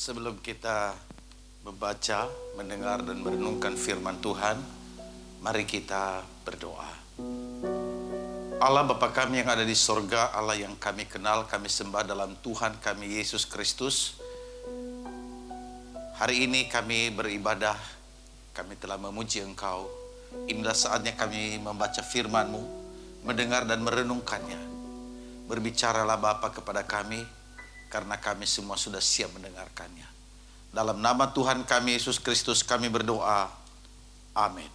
Sebelum kita membaca, mendengar dan merenungkan firman Tuhan, mari kita berdoa. Allah Bapa kami yang ada di sorga, Allah yang kami kenal, kami sembah dalam Tuhan kami Yesus Kristus. Hari ini kami beribadah, kami telah memuji Engkau. Inilah saatnya kami membaca firman-Mu, mendengar dan merenungkannya. Berbicaralah Bapa kepada kami, karena kami semua sudah siap mendengarkannya. Dalam nama Tuhan kami Yesus Kristus kami berdoa. Amin.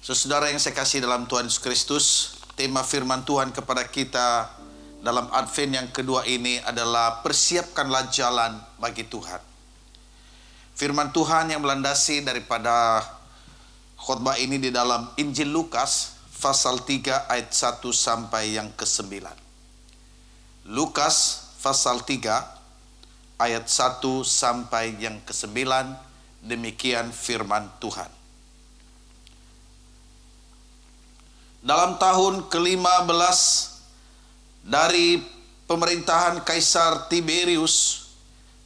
Saudara yang saya kasih dalam Tuhan Yesus Kristus, tema firman Tuhan kepada kita dalam Advent yang kedua ini adalah persiapkanlah jalan bagi Tuhan. Firman Tuhan yang melandasi daripada khotbah ini di dalam Injil Lukas pasal 3 ayat 1 sampai yang ke-9. Lukas pasal 3 ayat 1 sampai yang ke-9, demikian firman Tuhan. Dalam tahun ke-15 dari pemerintahan Kaisar Tiberius,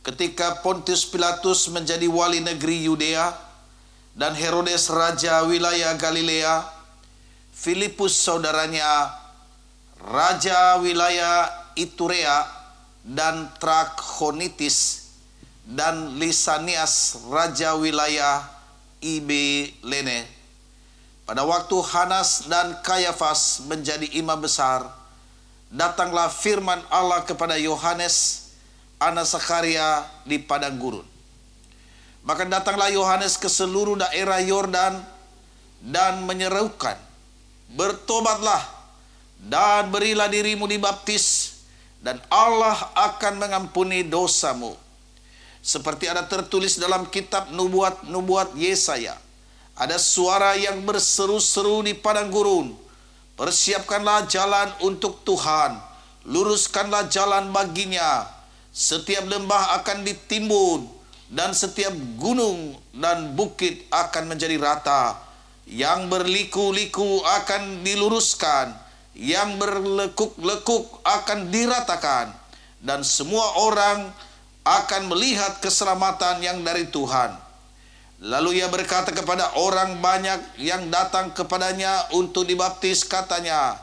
ketika Pontius Pilatus menjadi wali negeri Yudea dan Herodes raja wilayah Galilea, Filipus saudaranya raja wilayah Iturea dan Trakhonitis, dan Lisanias raja wilayah Ibilene. Pada waktu Hanas dan Kayafas menjadi imam besar, datanglah firman Allah kepada Yohanes, anak Zakaria di padang gurun. Maka datanglah Yohanes ke seluruh daerah Yordan dan menyerukan, bertobatlah dan berilah dirimu dibaptis, dan Allah akan mengampuni dosamu. Seperti ada tertulis dalam kitab nubuat Yesaya, ada suara yang berseru-seru di padang gurun, persiapkanlah jalan untuk Tuhan, luruskanlah jalan baginya. Setiap lembah akan ditimbun, dan setiap gunung dan bukit akan menjadi rata. Yang berliku-liku akan diluruskan, yang berlekuk-lekuk akan diratakan, dan semua orang akan melihat keselamatan yang dari Tuhan. Lalu ia berkata kepada orang banyak yang datang kepadanya untuk dibaptis, katanya,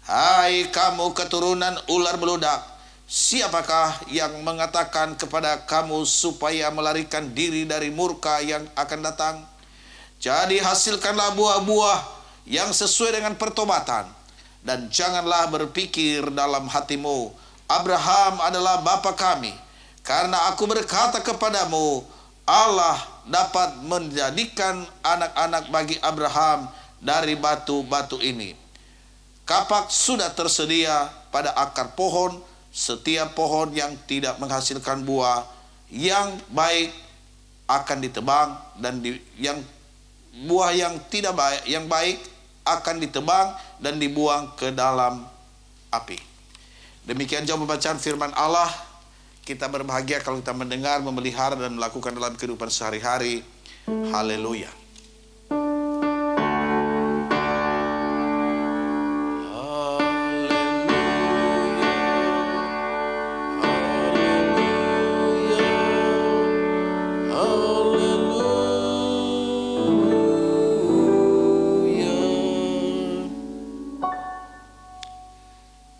"Hai kamu keturunan ular beludak, siapakah yang mengatakan kepada kamu supaya melarikan diri dari murka yang akan datang? Jadi hasilkanlah buah-buah yang sesuai dengan pertobatan, dan janganlah berpikir dalam hatimu, Abraham adalah bapa kami, karena aku berkata kepadamu, Allah dapat menjadikan anak-anak bagi Abraham dari batu-batu ini. Kapak sudah tersedia pada akar pohon, setiap pohon yang tidak menghasilkan buah yang baik akan ditebang, dan buah yang tidak baik, yang baik akan ditebang dan dibuang ke dalam api." Demikian jauh pembacaan firman Allah. Kita berbahagia kalau kita mendengar, memelihara dan melakukan dalam kehidupan sehari-hari. Haleluya.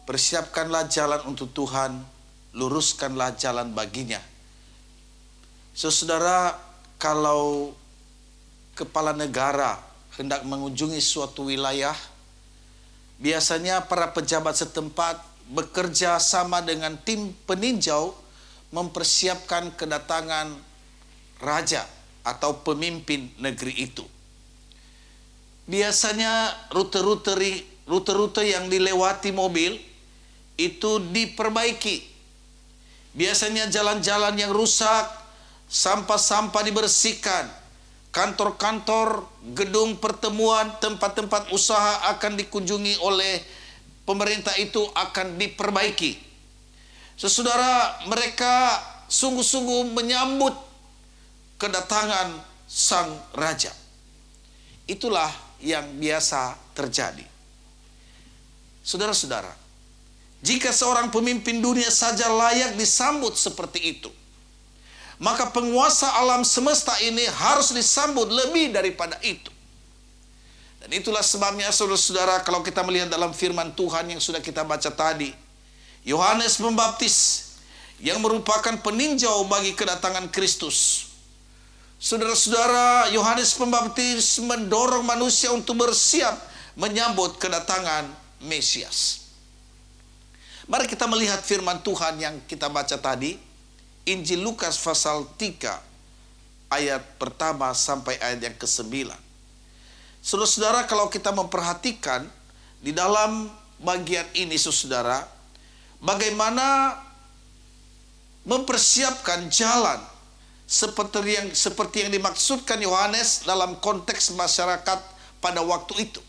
Persiapkanlah jalan untuk Tuhan, luruskanlah jalan baginya. Saudara, kalau kepala negara hendak mengunjungi suatu wilayah, biasanya para pejabat setempat bekerja sama dengan tim peninjau mempersiapkan kedatangan raja atau pemimpin negeri itu. Biasanya rute-rute yang dilewati mobil itu diperbaiki. Biasanya jalan-jalan yang rusak, sampah-sampah dibersihkan, kantor-kantor, gedung pertemuan, tempat-tempat usaha akan dikunjungi oleh pemerintah itu akan diperbaiki. Saudara, mereka sungguh-sungguh menyambut kedatangan sang raja. Itulah yang biasa terjadi. Saudara-saudara, jika seorang pemimpin dunia saja layak disambut seperti itu, maka penguasa alam semesta ini harus disambut lebih daripada itu. Dan itulah sebabnya saudara-saudara, kalau kita melihat dalam firman Tuhan yang sudah kita baca tadi, Yohanes Pembaptis yang merupakan peninjau bagi kedatangan Kristus. Saudara-saudara, Yohanes Pembaptis mendorong manusia untuk bersiap menyambut kedatangan Mesias. Mari kita melihat firman Tuhan yang kita baca tadi, Injil Lukas pasal 3 ayat pertama sampai ayat yang ke-9. Saudara-saudara, kalau kita memperhatikan di dalam bagian ini, saudara, bagaimana mempersiapkan jalan seperti yang dimaksudkan Yohanes dalam konteks masyarakat pada waktu itu.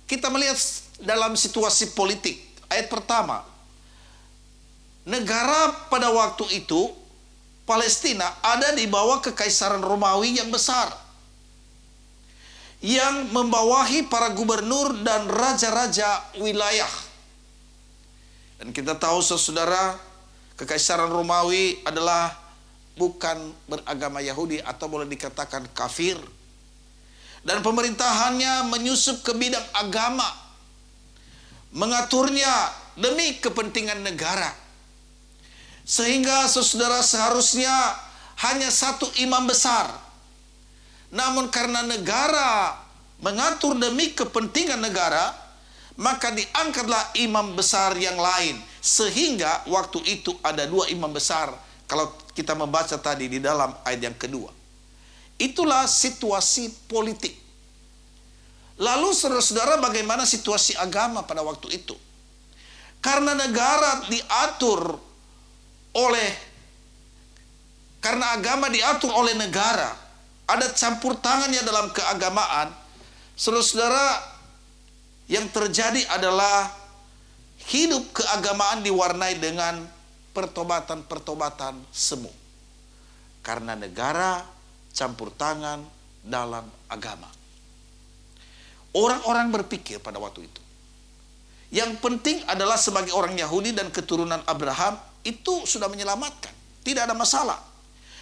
Kita melihat dalam situasi politik, ayat pertama, negara pada waktu itu, Palestina, ada di bawah kekaisaran Romawi yang besar, yang membawahi para gubernur dan raja-raja wilayah. Dan kita tahu, saudara, kekaisaran Romawi adalah bukan beragama Yahudi atau boleh dikatakan kafir. Dan pemerintahannya menyusup ke bidang agama, mengaturnya demi kepentingan negara. Sehingga saudara, seharusnya hanya satu imam besar. Namun karena negara mengatur demi kepentingan negara, maka diangkatlah imam besar yang lain. Sehingga waktu itu ada dua imam besar. Kalau kita membaca tadi di dalam ayat yang kedua. Itulah situasi politik. Lalu saudara-saudara, bagaimana situasi agama pada waktu itu? Karena negara diatur karena agama diatur oleh negara, ada campur tangannya dalam keagamaan. Saudara-saudara, yang terjadi adalah hidup keagamaan diwarnai dengan pertobatan-pertobatan semu. Karena negara campur tangan dalam agama. Orang-orang berpikir pada waktu itu, yang penting adalah sebagai orang Yahudi dan keturunan Abraham, itu sudah menyelamatkan. Tidak ada masalah.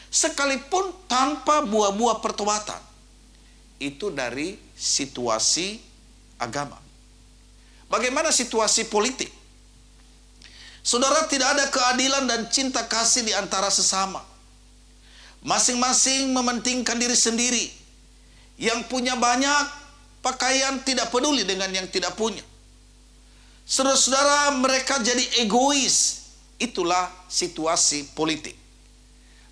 Sekalipun tanpa buah-buah pertobatan. Itu dari situasi agama. Bagaimana situasi politik? Saudara, tidak ada keadilan dan cinta kasih di antara sesama. Masing-masing mementingkan diri sendiri. Yang punya banyak pakaian tidak peduli dengan yang tidak punya. Saudara-saudara, mereka jadi egois. Itulah situasi politik.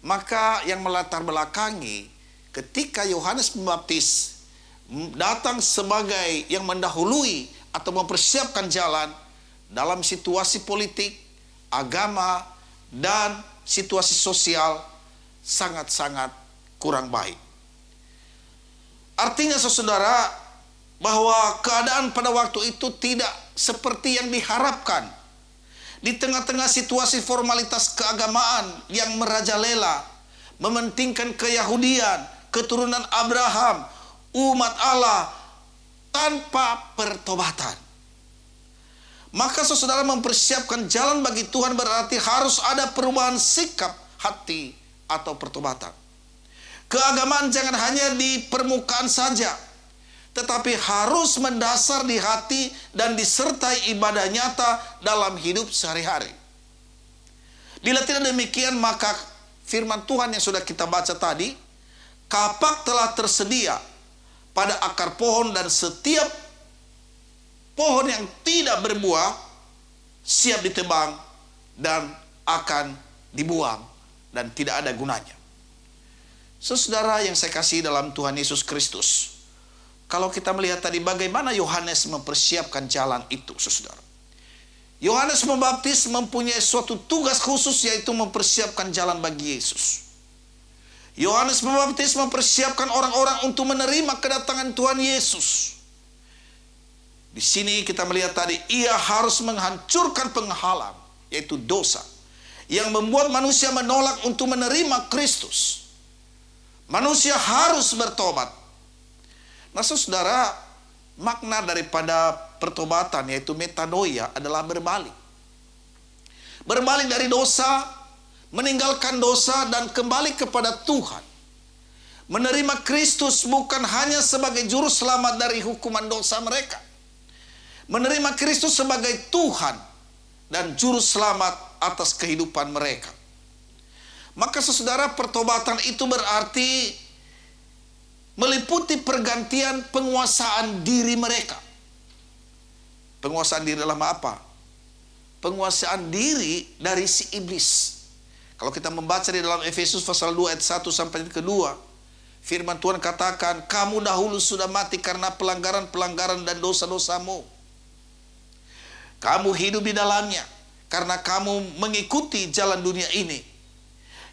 Maka yang melatar belakangi ketika Yohanes Pembaptis datang sebagai yang mendahului atau mempersiapkan jalan dalam situasi politik, agama, dan situasi sosial sangat-sangat kurang baik. Artinya, saudara, bahwa keadaan pada waktu itu tidak seperti yang diharapkan. Di tengah-tengah situasi formalitas keagamaan yang merajalela, mementingkan keyahudian, keturunan Abraham, umat Allah, tanpa pertobatan. Maka saudara, mempersiapkan jalan bagi Tuhan berarti harus ada perubahan sikap hati atau pertobatan. Keagamaan jangan hanya di permukaan saja, tetapi harus mendasar di hati dan disertai ibadah nyata dalam hidup sehari-hari. Bila tidak demikian, maka firman Tuhan yang sudah kita baca tadi, kapak telah tersedia pada akar pohon dan setiap pohon yang tidak berbuah siap ditebang dan akan dibuang dan tidak ada gunanya. Saudara yang saya kasih dalam Tuhan Yesus Kristus, kalau kita melihat tadi bagaimana Yohanes mempersiapkan jalan itu, saudara. Yohanes Pembaptis mempunyai suatu tugas khusus, yaitu mempersiapkan jalan bagi Yesus. Yohanes Pembaptis mempersiapkan orang-orang untuk menerima kedatangan Tuhan Yesus. Di sini kita melihat tadi, ia harus menghancurkan penghalang, yaitu dosa, yang membuat manusia menolak untuk menerima Kristus. Manusia harus bertobat. Nah, saudara, makna daripada pertobatan yaitu metanoia adalah berbalik. Berbalik dari dosa, meninggalkan dosa dan kembali kepada Tuhan. Menerima Kristus bukan hanya sebagai juru selamat dari hukuman dosa mereka. Menerima Kristus sebagai Tuhan dan juru selamat atas kehidupan mereka. Maka saudara, pertobatan itu berarti meliputi pergantian penguasaan diri mereka. Penguasaan diri dalam apa? Penguasaan diri dari si iblis. Kalau kita membaca di dalam Efesus pasal 2 ayat 1 sampai ke 2, firman Tuhan katakan, kamu dahulu sudah mati karena pelanggaran-pelanggaran dan dosa-dosamu. Kamu hidup di dalamnya karena kamu mengikuti jalan dunia ini.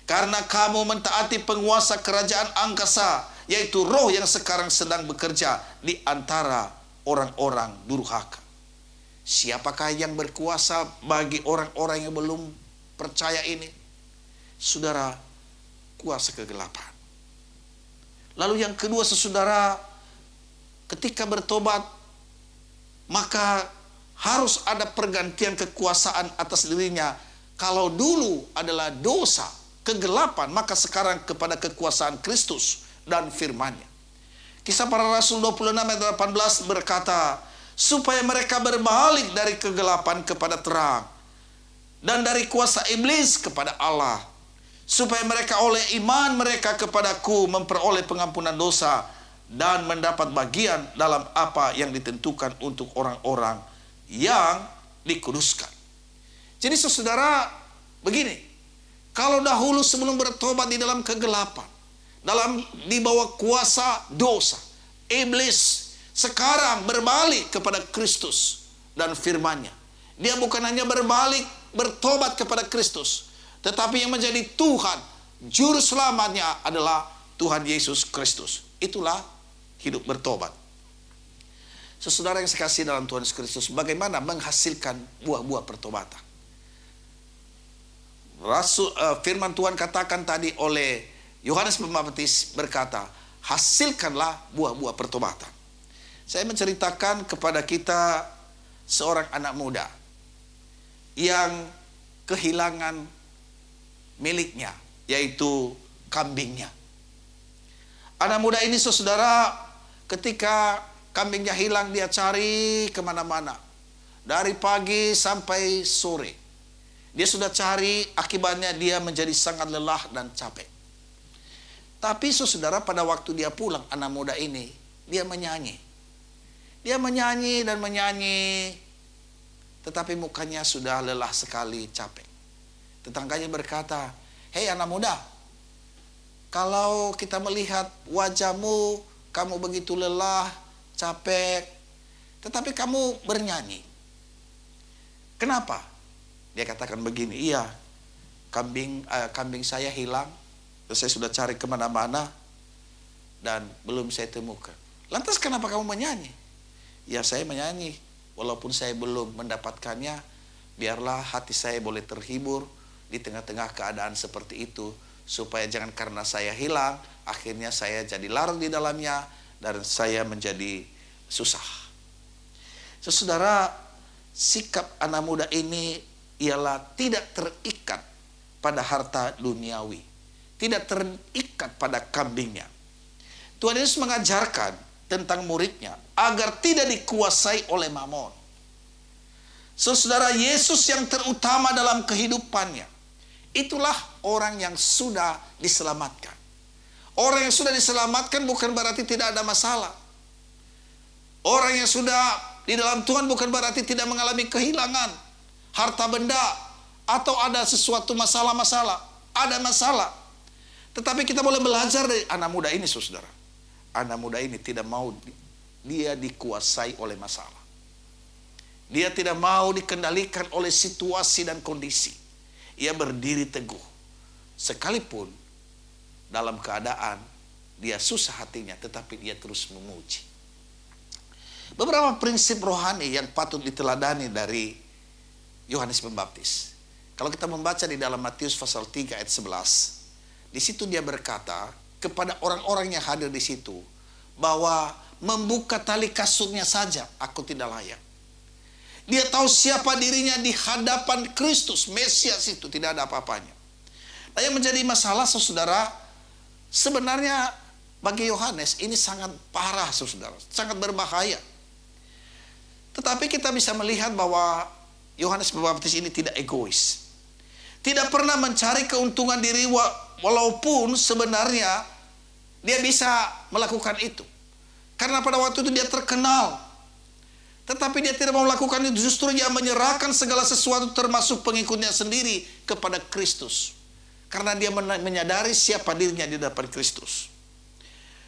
Karena kamu mentaati penguasa kerajaan angkasa, yaitu roh yang sekarang sedang bekerja di antara orang-orang durhaka. Siapakah yang berkuasa bagi orang-orang yang belum percaya ini? Saudara, kuasa kegelapan. Lalu yang kedua, saudara, ketika bertobat, maka harus ada pergantian kekuasaan atas dirinya. Kalau dulu adalah dosa, kegelapan, maka sekarang kepada kekuasaan Kristus dan firman-Nya. Kisah Para Rasul 26 ayat 18 berkata, supaya mereka berbalik dari kegelapan kepada terang, dan dari kuasa iblis kepada Allah, supaya mereka oleh iman mereka kepadaku memperoleh pengampunan dosa dan mendapat bagian dalam apa yang ditentukan untuk orang-orang yang dikuduskan. Jadi saudara, begini, kalau dahulu sebelum bertobat di dalam kegelapan, di bawah kuasa dosa, iblis, sekarang berbalik kepada Kristus dan firman-Nya. Dia bukan hanya berbalik, bertobat kepada Kristus, tetapi yang menjadi Tuhan, juru selamatnya adalah Tuhan Yesus Kristus. Itulah hidup bertobat. Saudara yang sekasih dalam Tuhan Yesus Kristus, bagaimana menghasilkan buah-buah pertobatan? Firman Tuhan katakan tadi oleh Yohanes Pembaptis berkata, hasilkanlah buah-buah pertobatan. Saya menceritakan kepada kita seorang anak muda yang kehilangan miliknya, yaitu kambingnya. Anak muda ini saudara, ketika kambingnya hilang, dia cari kemana-mana, dari pagi sampai sore. Dia sudah cari, akibatnya dia menjadi sangat lelah dan capek. Tapi saudara, pada waktu dia pulang, anak muda ini, dia menyanyi. Dia menyanyi dan menyanyi, tetapi mukanya sudah lelah sekali, capek. Tetangganya berkata, hei anak muda, kalau kita melihat wajahmu, kamu begitu lelah, capek, tetapi kamu bernyanyi. Kenapa? Dia katakan begini, iya, kambing saya hilang, terus saya sudah cari kemana-mana, dan belum saya temukan. Lantas kenapa kamu menyanyi? Ya, saya menyanyi, walaupun saya belum mendapatkannya, biarlah hati saya boleh terhibur di tengah-tengah keadaan seperti itu, supaya jangan karena saya hilang, akhirnya saya jadi larut di dalamnya, dan saya menjadi susah. Saudara, sikap anak muda ini ialah tidak terikat pada harta duniawi, tidak terikat pada kambingnya. Tuhan Yesus mengajarkan tentang muridnya agar tidak dikuasai oleh mamon. Saudara, Yesus yang terutama dalam kehidupannya, itulah orang yang sudah diselamatkan. Orang yang sudah diselamatkan bukan berarti tidak ada masalah. Orang yang sudah di dalam Tuhan bukan berarti tidak mengalami kehilangan harta benda, atau ada sesuatu masalah-masalah. Ada masalah. Tetapi kita boleh belajar dari anak muda ini, saudara. Anak muda ini tidak mau dia dikuasai oleh masalah. Dia tidak mau dikendalikan oleh situasi dan kondisi. Ia berdiri teguh. Sekalipun dalam keadaan dia susah hatinya, tetapi dia terus memuji. Beberapa prinsip rohani yang patut diteladani dari Yohanes Pembaptis. Kalau kita membaca di dalam Matius pasal 3 ayat 11, di situ dia berkata kepada orang-orang yang hadir di situ, bahwa membuka tali kasurnya saja aku tidak layak. Dia tahu siapa dirinya di hadapan Kristus, Mesias itu tidak ada apa-apanya. Nah, yang menjadi masalah saudara, sebenarnya bagi Yohanes ini sangat parah saudara, sangat berbahaya. Tetapi kita bisa melihat bahwa Yohanes Pembaptis ini tidak egois. Tidak pernah mencari keuntungan diri walaupun sebenarnya dia bisa melakukan itu. Karena pada waktu itu dia terkenal. Tetapi dia tidak mau melakukan itu, justru dia menyerahkan segala sesuatu termasuk pengikutnya sendiri kepada Kristus. Karena dia menyadari siapa dirinya di depan Kristus.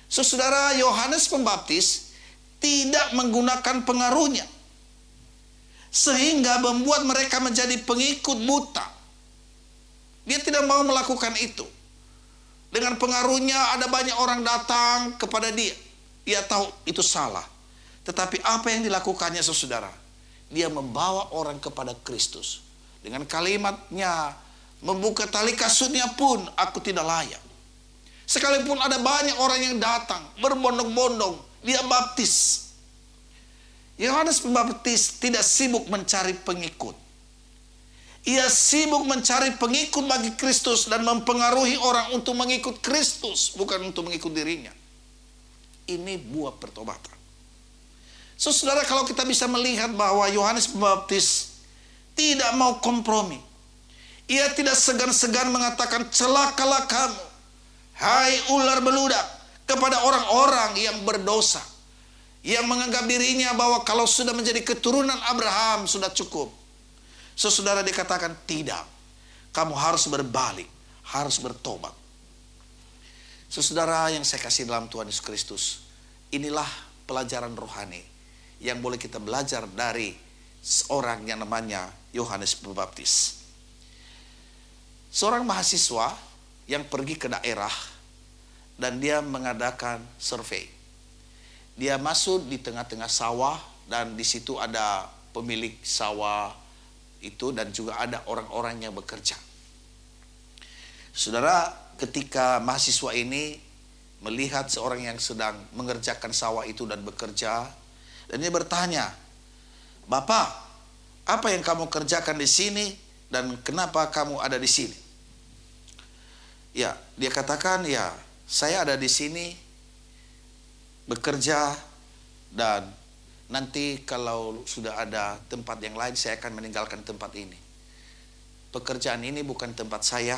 Saudara, Yohanes Pembaptis tidak menggunakan pengaruhnya sehingga membuat mereka menjadi pengikut buta. Dia tidak mau melakukan itu. Dengan pengaruhnya ada banyak orang datang kepada dia. Dia tahu itu salah. Tetapi apa yang dilakukannya saudara? Dia membawa orang kepada Kristus. Dengan kalimatnya, membuka tali kasutnya pun aku tidak layak. Sekalipun ada banyak orang yang datang berbondong-bondong, dia baptis. Yohanes Pembaptis tidak sibuk mencari pengikut. Ia sibuk mencari pengikut bagi Kristus dan mempengaruhi orang untuk mengikut Kristus, bukan untuk mengikut dirinya. Ini buah pertobatan. Saudara, kalau kita bisa melihat bahwa Yohanes Pembaptis tidak mau kompromi. Ia tidak segan-segan mengatakan, celakalah kamu, hai ular beludak, kepada orang-orang yang berdosa, yang menganggap dirinya bahwa kalau sudah menjadi keturunan Abraham sudah cukup. Saudara, dikatakan tidak, kamu harus berbalik, harus bertobat. Saudara yang saya kasih dalam Tuhan Yesus Kristus, inilah pelajaran rohani yang boleh kita belajar dari seorang yang namanya Yohanes Pembaptis. Seorang mahasiswa yang pergi ke daerah dan dia mengadakan survei. Dia masuk di tengah-tengah sawah dan di situ ada pemilik sawah itu dan juga ada orang-orang yang bekerja. Saudara, ketika mahasiswa ini melihat seorang yang sedang mengerjakan sawah itu dan bekerja, dan dia bertanya, "Bapak, apa yang kamu kerjakan di sini dan kenapa kamu ada di sini?" Ya, dia katakan, "Ya, saya ada di sini bekerja dan nanti kalau sudah ada tempat yang lain saya akan meninggalkan tempat ini. Pekerjaan ini bukan tempat saya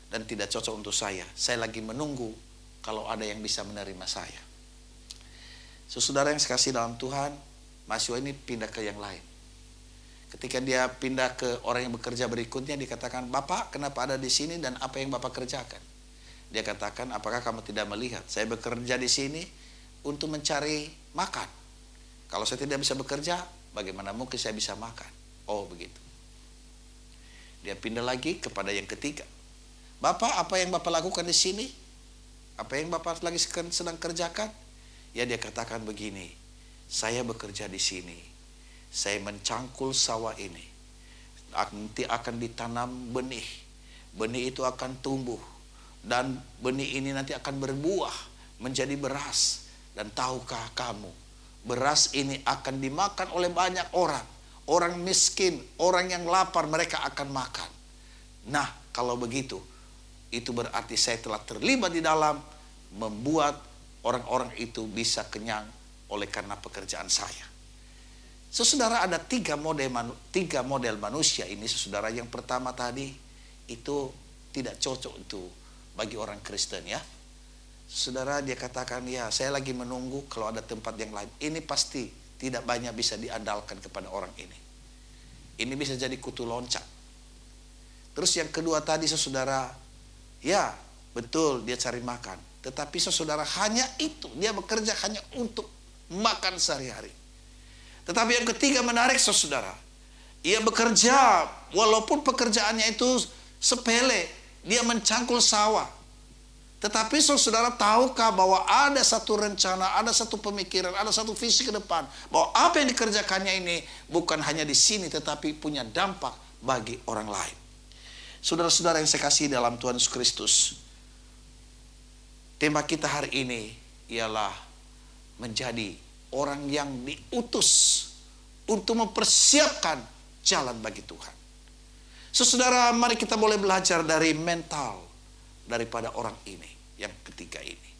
dan tidak cocok untuk saya. Saya lagi menunggu kalau ada yang bisa menerima saya." Saudara yang sekasih dalam Tuhan, mahasiswa ini pindah ke yang lain. Ketika dia pindah ke orang yang bekerja berikutnya, dikatakan, "Bapak, kenapa ada di sini dan apa yang Bapak kerjakan?" Dia katakan, "Apakah kamu tidak melihat? Saya bekerja di sini untuk mencari makan. Kalau saya tidak bisa bekerja, bagaimana mungkin saya bisa makan?" Oh, begitu. Dia pindah lagi kepada yang ketiga. "Bapak, apa yang Bapak lakukan di sini? Apa yang Bapak lagi sedang kerjakan?" Ya, dia katakan begini, "Saya bekerja di sini. Saya mencangkul sawah ini. Nanti akan ditanam benih. Benih itu akan tumbuh. Dan benih ini nanti akan berbuah menjadi beras. Dan tahukah kamu, beras ini akan dimakan oleh banyak orang. Orang miskin, orang yang lapar, mereka akan makan. Nah, kalau begitu, itu berarti saya telah terlibat di dalam membuat orang-orang itu bisa kenyang oleh karena pekerjaan saya." Saudara, ada tiga model manusia ini. Saudara, yang pertama tadi itu tidak cocok itu bagi orang Kristen ya. Saudara, dia katakan, "Ya, saya lagi menunggu kalau ada tempat yang lain." Ini pasti tidak banyak bisa diandalkan kepada orang ini. Ini bisa jadi kutu loncat. Terus yang kedua tadi saudara, ya betul dia cari makan. Tetapi saudara, hanya itu, dia bekerja hanya untuk makan sehari-hari. Tetapi yang ketiga menarik saudara. Ia bekerja walaupun pekerjaannya itu sepele. Dia mencangkul sawah. Tetapi saudara, tahukah bahwa ada satu rencana, ada satu pemikiran, ada satu visi ke depan. Bahwa apa yang dikerjakannya ini bukan hanya di sini, tetapi punya dampak bagi orang lain. Saudara-saudara yang saya kasih dalam Tuhan Yesus Kristus, tema kita hari ini ialah menjadi orang yang diutus untuk mempersiapkan jalan bagi Tuhan. Saudara, mari kita boleh belajar dari mental daripada orang ini, yang ketiga ini.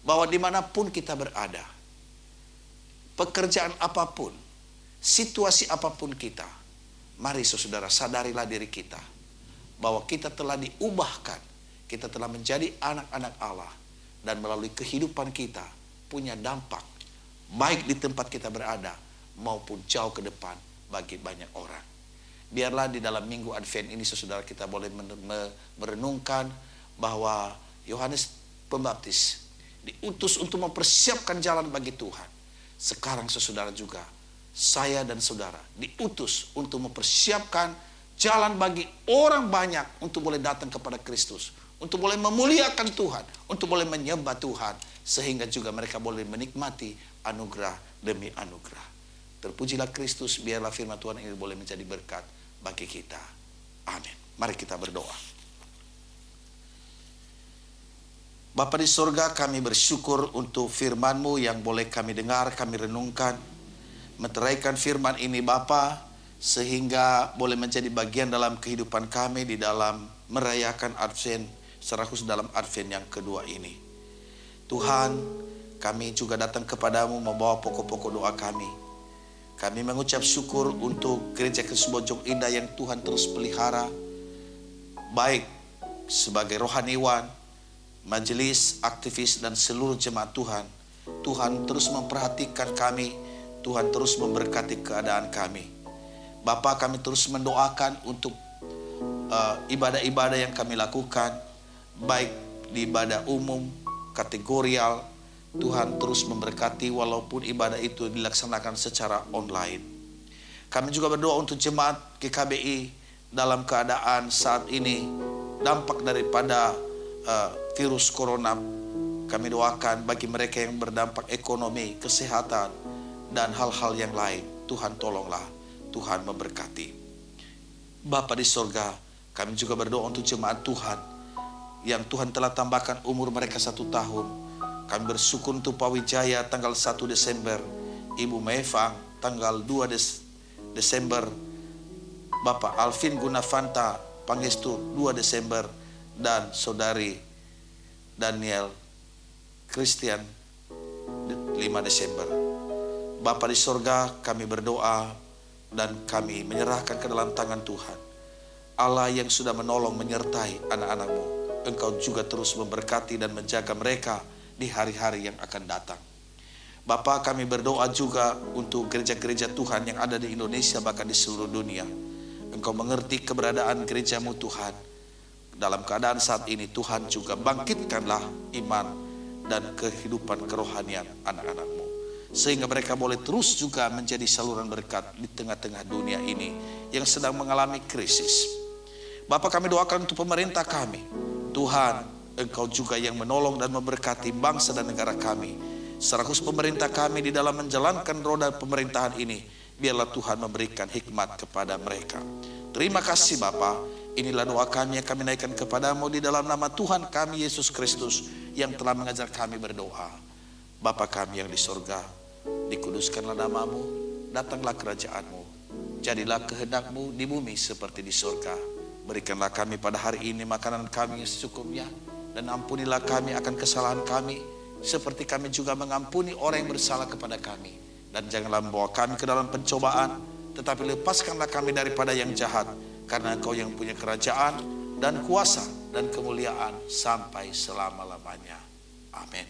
Bahwa dimanapun kita berada, pekerjaan apapun, situasi apapun kita, mari saudara sadarilah diri kita, bahwa kita telah diubahkan, kita telah menjadi anak-anak Allah, dan melalui kehidupan kita punya dampak, baik di tempat kita berada, maupun jauh ke depan bagi banyak orang. Biarlah di dalam minggu Advent ini saudara kita boleh merenungkan bahwa Yohanes Pembaptis diutus untuk mempersiapkan jalan bagi Tuhan. Sekarang saudara juga, saya dan saudara diutus untuk mempersiapkan jalan bagi orang banyak untuk boleh datang kepada Kristus, untuk boleh memuliakan Tuhan, untuk boleh menyembah Tuhan, sehingga juga mereka boleh menikmati anugerah demi anugerah. Terpujilah Kristus, biarlah firman Tuhan ini boleh menjadi berkat bagi kita. Amin. Mari kita berdoa. Bapa di sorga, kami bersyukur untuk firman-Mu yang boleh kami dengar, kami renungkan. Meteraikan firman ini Bapa, sehingga boleh menjadi bagian dalam kehidupan kami di dalam merayakan Advent, secara khusus dalam Advent yang kedua ini. Tuhan, kami juga datang kepadamu membawa pokok-pokok doa kami. Kami mengucap syukur untuk Gereja Kristus Bojong Indah yang Tuhan terus pelihara, baik sebagai rohaniwan, majelis, aktivis, dan seluruh jemaat Tuhan. Tuhan terus memperhatikan kami, Tuhan terus memberkati keadaan kami. Bapa, kami terus mendoakan untuk ibadah-ibadah yang kami lakukan, baik di ibadah umum, kategorial. Tuhan terus memberkati walaupun ibadah itu dilaksanakan secara online. Kami juga berdoa untuk jemaat GKBI dalam keadaan saat ini dampak daripada virus corona. Kami doakan bagi mereka yang berdampak ekonomi, kesehatan, dan hal-hal yang lain. Tuhan tolonglah, Tuhan memberkati. Bapa di sorga, kami juga berdoa untuk jemaat Tuhan yang Tuhan telah tambahkan umur mereka 1 tahun. Kami bersyukur untuk Pak Wijaya tanggal 1 Desember, Ibu Mevang tanggal 2 Desember, Bapak Alvin Gunavanta Pangestu 2 Desember, dan Saudari Daniel Christian 5 Desember. Bapa di sorga, kami berdoa dan kami menyerahkan ke dalam tangan Tuhan. Allah yang sudah menolong menyertai anak-anak-Mu, Engkau juga terus memberkati dan menjaga mereka di hari-hari yang akan datang. Bapa, kami berdoa juga untuk gereja-gereja Tuhan yang ada di Indonesia, bahkan di seluruh dunia. Engkau mengerti keberadaan gereja-Mu Tuhan. Dalam keadaan saat ini Tuhan juga bangkitkanlah iman dan kehidupan kerohanian anak-anak-Mu, sehingga mereka boleh terus juga menjadi saluran berkat di tengah-tengah dunia ini yang sedang mengalami krisis. Bapa, kami doakan untuk pemerintah kami. Tuhan, Engkau juga yang menolong dan memberkati bangsa dan negara kami. Secara khusus pemerintah kami di dalam menjalankan roda pemerintahan ini, biarlah Tuhan memberikan hikmat kepada mereka. Terima kasih Bapa. Inilah doa kami yang kami naikkan kepadamu di dalam nama Tuhan kami Yesus Kristus yang telah mengajar kami berdoa. Bapa kami yang di sorga, dikuduskanlah namamu, datanglah kerajaanmu, jadilah kehendak-Mu di bumi seperti di sorga. Berikanlah kami pada hari ini makanan kami yang secukupnya, dan ampunilah kami akan kesalahan kami, seperti kami juga mengampuni orang yang bersalah kepada kami. Dan janganlah membawa kami ke dalam pencobaan, tetapi lepaskanlah kami daripada yang jahat, karena Engkau yang punya kerajaan dan kuasa dan kemuliaan sampai selama-lamanya. Amin.